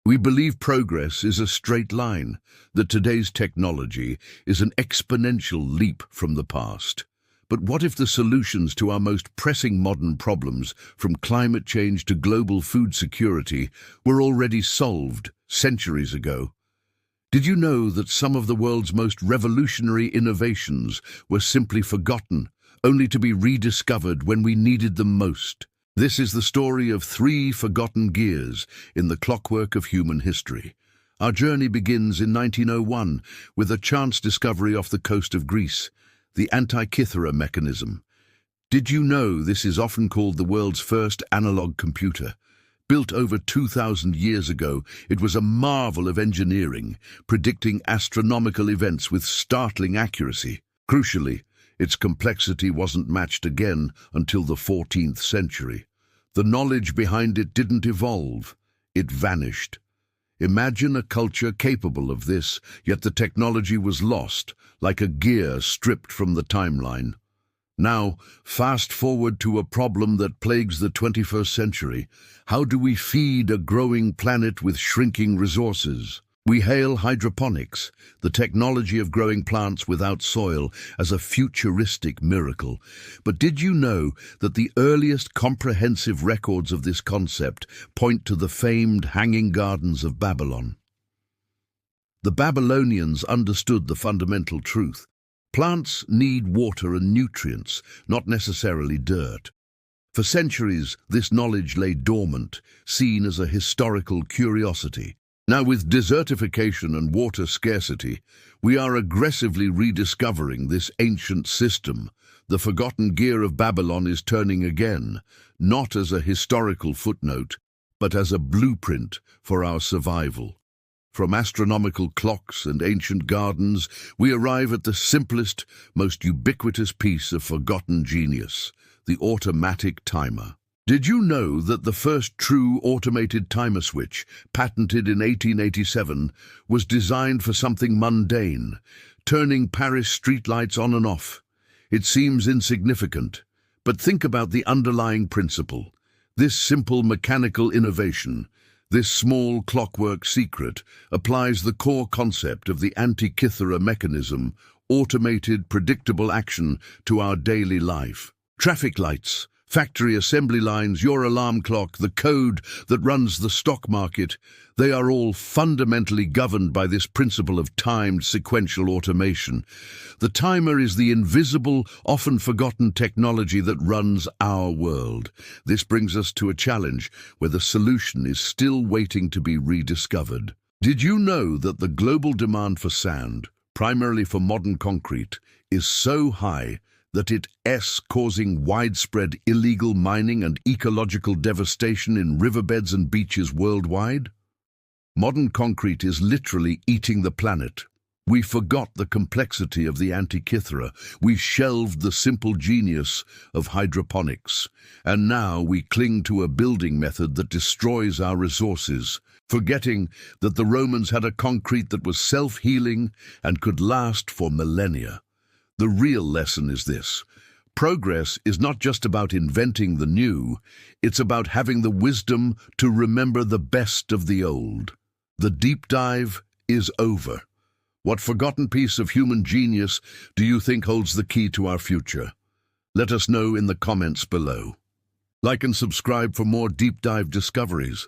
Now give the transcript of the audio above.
We believe progress is a straight line, that today's technology is an exponential leap from the past. But what if the solutions to our most pressing modern problems, from climate change to global food security, were already solved centuries ago? Did you know that some of the world's most revolutionary innovations were simply forgotten, only to be rediscovered when we needed them most? This is the story of three forgotten gears in the clockwork of human history. Our journey begins in 1901 with a chance discovery off the coast of Greece, the Antikythera mechanism. Did you know this is often called the world's first analog computer? Built over 2,000 years ago, it was a marvel of engineering, predicting astronomical events with startling accuracy. Crucially, its complexity wasn't matched again until the 14th century. The knowledge behind it didn't evolve, it vanished. Imagine a culture capable of this, yet the technology was lost, like a gear stripped from the timeline. Now, fast forward to a problem that plagues the 21st century. How do we feed a growing planet with shrinking resources? We hail hydroponics, the technology of growing plants without soil, as a futuristic miracle. But did you know that the earliest comprehensive records of this concept point to the famed Hanging Gardens of Babylon? The Babylonians understood the fundamental truth. Plants need water and nutrients, not necessarily dirt. For centuries, this knowledge lay dormant, seen as a historical curiosity. Now, with desertification and water scarcity, we are aggressively rediscovering this ancient system. The forgotten gear of Babylon is turning again, not as a historical footnote, but as a blueprint for our survival. From astronomical clocks and ancient gardens, we arrive at the simplest, most ubiquitous piece of forgotten genius, the automatic timer. Did you know that the first true automated timer switch, patented in 1887, was designed for something mundane, turning Paris streetlights on and off? It seems insignificant, but think about the underlying principle. This simple mechanical innovation, this small clockwork secret, applies the core concept of the Antikythera mechanism, automated, predictable action, to our daily life. Traffic lights, factory assembly lines, your alarm clock, the code that runs the stock market, they are all fundamentally governed by this principle of timed sequential automation. The timer is the invisible, often forgotten technology that runs our world. This brings us to a challenge where the solution is still waiting to be rediscovered. Did you know that the global demand for sand, primarily for modern concrete, is so high that it is causing widespread illegal mining and ecological devastation in riverbeds and beaches worldwide? Modern concrete is literally eating the planet. We forgot the complexity of the Antikythera. We shelved the simple genius of hydroponics. And now we cling to a building method that destroys our resources, forgetting that the Romans had a concrete that was self-healing and could last for millennia. The real lesson is this: progress is not just about inventing the new, it's about having the wisdom to remember the best of the old. The deep dive is over. What forgotten piece of human genius do you think holds the key to our future? Let us know in the comments below. Like and subscribe for more deep dive discoveries.